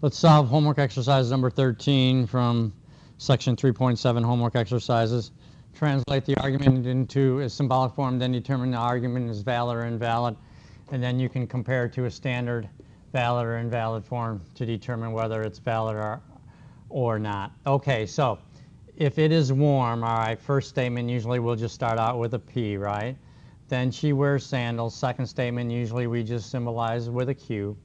Let's solve homework exercise number 13 from section 3.7 homework exercises. Translate the argument into a symbolic form, then determine the argument is valid or invalid, and then you can compare it to a standard valid or invalid form to determine whether it's valid or not. Okay, so if it is warm, all right, first statement usually we'll just start out with a P, right? Then she wears sandals. Second statement usually we just symbolize with a Q.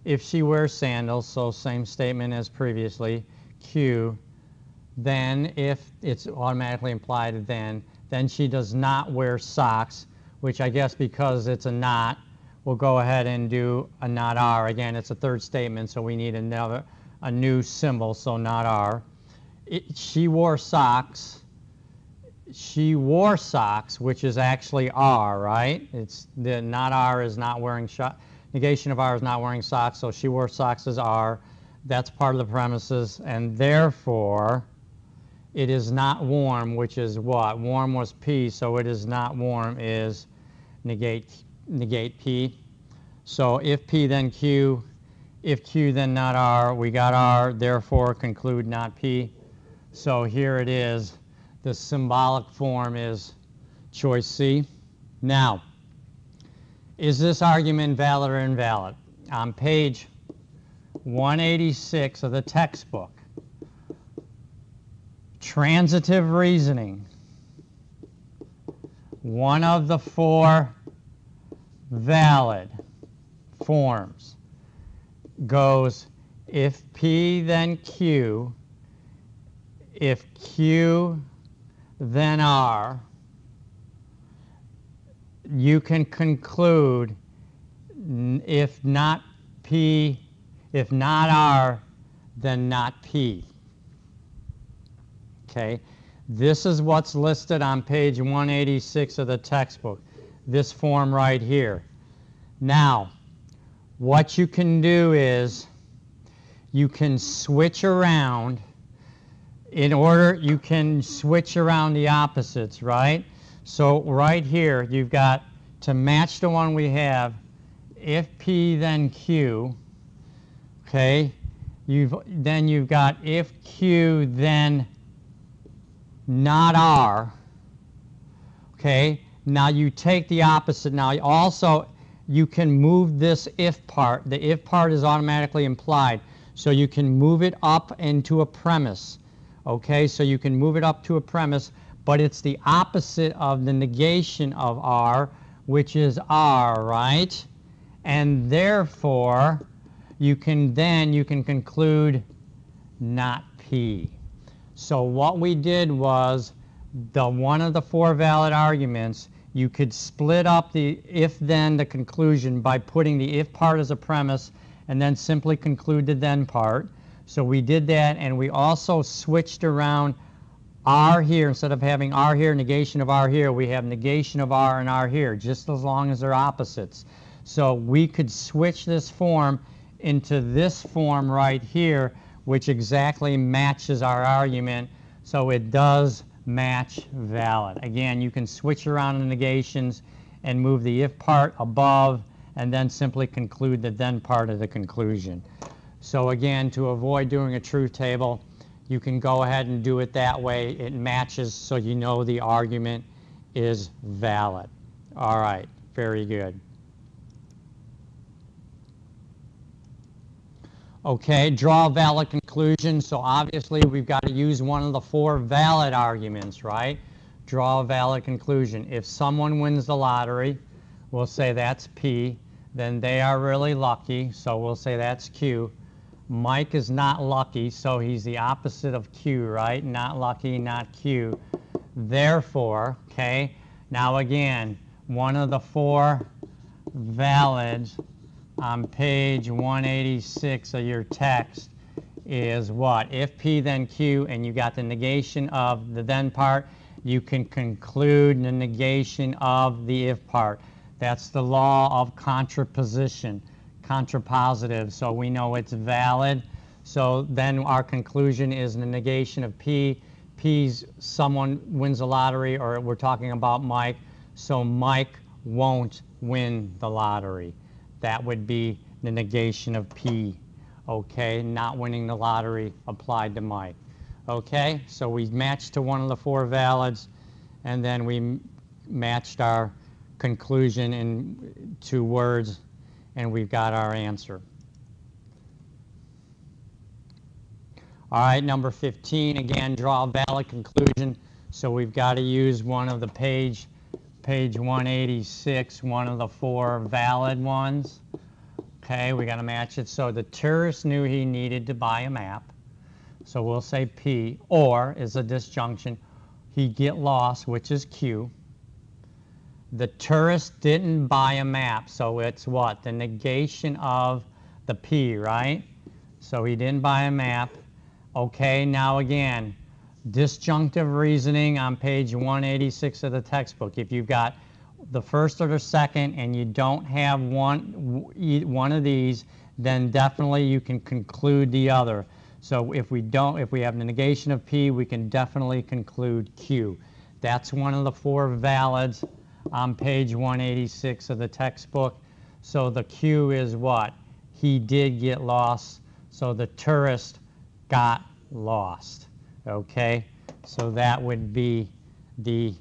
If she wears sandals, so same statement as previously, Q, then if it's automatically implied then she does not wear socks, which I guess because it's a not, we'll go ahead and do a not R. Again, it's a third statement, so we need a new symbol, so not R. She wore socks. She wore socks, which is actually R, right? It's the not R is not wearing negation of R is not wearing socks, so she wore socks as R. That's part of the premises, and therefore it is not warm, which is what? Warm was P, so it is not warm is negate P. So if P then Q, if Q then not R, we got R, therefore conclude not P. So here it is. The symbolic form is choice C. Now, is this argument valid or invalid? On page 186 of the textbook, Transitive Reasoning, one of the four valid forms goes if P then Q, if Q then R, you can conclude if not P, if not R, then not P. Okay, this is what's listed on page 186 of the textbook, this form right here. Now, what you can do is you can switch around you can switch around the opposites, right? So right here, you've got, to match the one we have, if P then Q, okay, then you've got if Q then not R, okay? Now you take the opposite. Now also, you can move this if part. The if part is automatically implied, so you can move it up into a premise, okay? So you can move it up to a premise, but it's the opposite of the negation of R, which is R, right? And therefore, you can conclude not P. So what we did was, one of the four valid arguments, you could split up the if-then, the conclusion, by putting the if part as a premise and then simply conclude the then part. So we did that, and we also switched around R here. Instead of having R here, negation of R here, we have negation of R and R here, just as long as they're opposites. So we could switch this form into this form right here, which exactly matches our argument, so it does match valid. Again, you can switch around the negations and move the if part above and then simply conclude the then part of the conclusion. So again, to avoid doing a truth table, you can go ahead and do it that way. It matches, so you know the argument is valid. All right, very good. Okay, draw a valid conclusion. So obviously we've got to use one of the four valid arguments, right? Draw a valid conclusion. If someone wins the lottery, we'll say that's P. Then they are really lucky, so we'll say that's Q. Mike is not lucky, so he's the opposite of Q, right? Not lucky, not Q. Therefore, okay, now again, one of the four valids on page 186 of your text is what? If P then Q, and you got the negation of the then part, you can conclude the negation of the if part. That's the law of contraposition, contrapositive, so we know it's valid. So then our conclusion is the negation of P. P's someone wins the lottery, or we're talking about Mike, so Mike won't win the lottery. That would be the negation of P. Okay, not winning the lottery applied to Mike. Okay, so we matched to one of the 4 valids, and then we matched our conclusion in 2 words, and we've got our answer. All right, number 15, again, draw a valid conclusion. So we've got to use one of the page 186, one of the 4 valid ones. Okay, we got to match it. So the tourist knew he needed to buy a map. So we'll say P, or is a disjunction. He'd get lost, which is Q. The tourist didn't buy a map, so it's what? The negation of the P, right? So he didn't buy a map. Okay, now again, disjunctive reasoning on page 186 of the textbook. If you've got the first or the second and you don't have one of these, then definitely you can conclude the other. So if we have the negation of P, we can definitely conclude Q. That's one of the 4 valids on page 186 of the textbook. So the Q is what? He did get lost, so the tourist got lost. Okay, so that would be the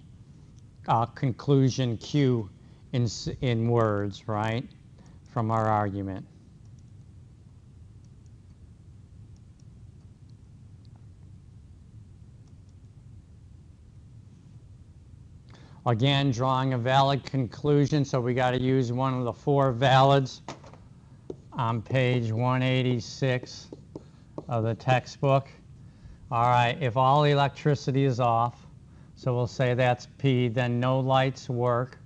conclusion Q in words, right, from our argument. Again, drawing a valid conclusion, so we got to use one of the 4 valids on page 186 of the textbook. All right, if all electricity is off, so we'll say that's P, then no lights work,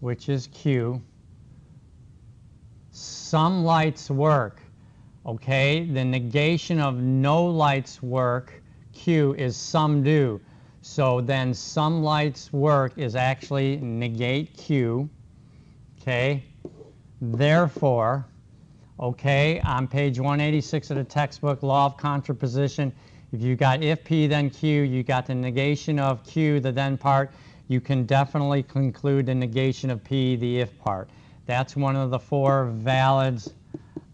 which is Q. Some lights work, okay? The negation of no lights work, Q, is some do. So then some lights work is actually negate Q, okay? Therefore, okay, on page 186 of the textbook, law of contraposition, if you got if P then Q, you got the negation of Q, the then part, you can definitely conclude the negation of P, the if part. That's one of the 4 valids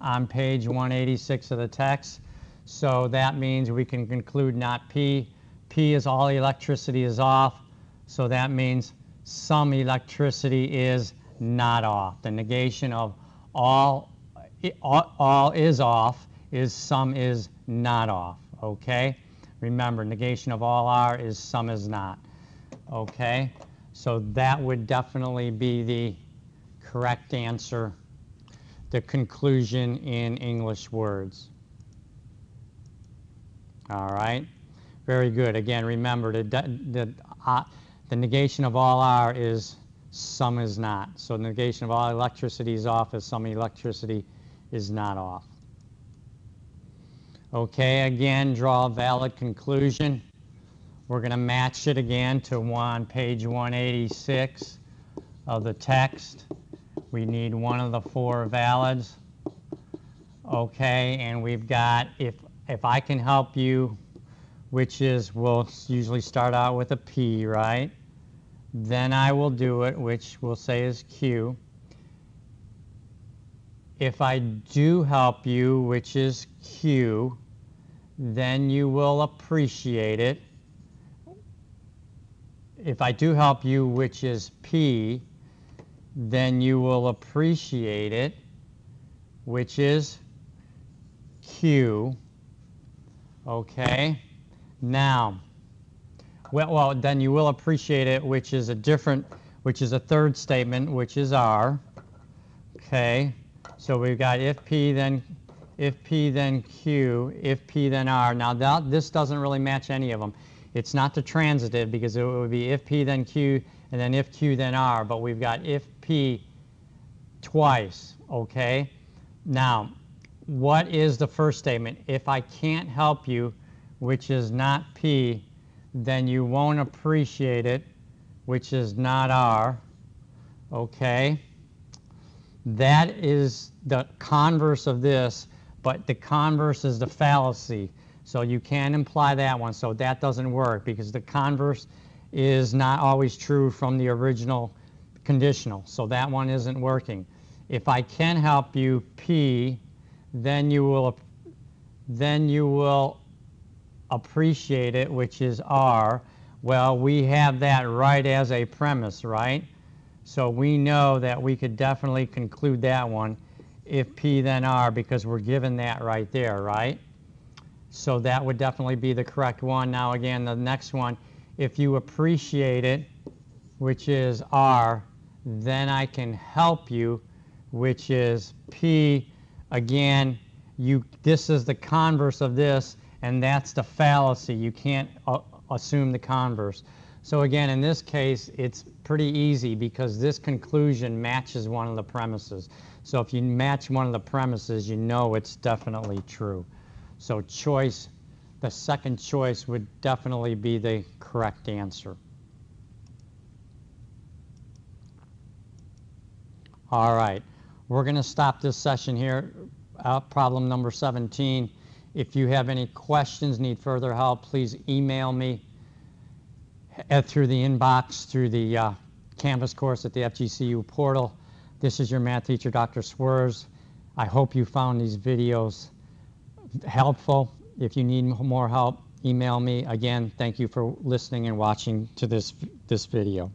on page 186 of the text. So that means we can conclude not P. P is all electricity is off, so that means some electricity is not off. The negation of all is off is some is not off, okay? Remember, negation of all are is some is not, okay? So that would definitely be the correct answer, the conclusion in English words. All right? Very good. Again, remember, the negation of all are is some is not. So the negation of all electricity is off is some electricity is not off. Okay, again, draw a valid conclusion. We're going to match it again to page 186 of the text. We need one of the 4 valids. Okay, and we've got, if I can help you, which is, we'll usually start out with a P, right? Then I will do it, which we'll say is Q. If I do help you, which is Q, then you will appreciate it. If I do help you, which is P, then you will appreciate it, which is Q. Okay? Now, well, then you will appreciate it, which is a 3rd statement, which is R. Okay? So we've got if P then Q, if P then R. Now this doesn't really match any of them. It's not the transitive because it would be if P then Q and then if Q then R, but we've got if P twice, okay? Now, what is the first statement? If I can't help you, which is not P, then you won't appreciate it, which is not R, okay? That is the converse of this, but the converse is the fallacy. So you can imply that one, so that doesn't work because the converse is not always true from the original conditional, so that one isn't working. If I can help you, P, then you will then you will appreciate it, which is R. Well, we have that right as a premise, right? So we know that we could definitely conclude that one if P then R, because we're given that right there, right? So that would definitely be the correct one. Now again, the next one, if you appreciate it, which is R, then I can help you, which is P. Again, this is the converse of this, and that's the fallacy. You can't assume the converse. So again, in this case, it's pretty easy because this conclusion matches one of the premises. So if you match one of the premises, you know it's definitely true. So choice, the second choice would definitely be the correct answer. All right, we're going to stop this session here. Problem number 17. If you have any questions, need further help, please email me through the inbox, through the Canvas course at the FGCU portal. This is your math teacher, Dr. Swears. I hope you found these videos helpful. If you need more help, email me. Again, thank you for listening and watching to this video.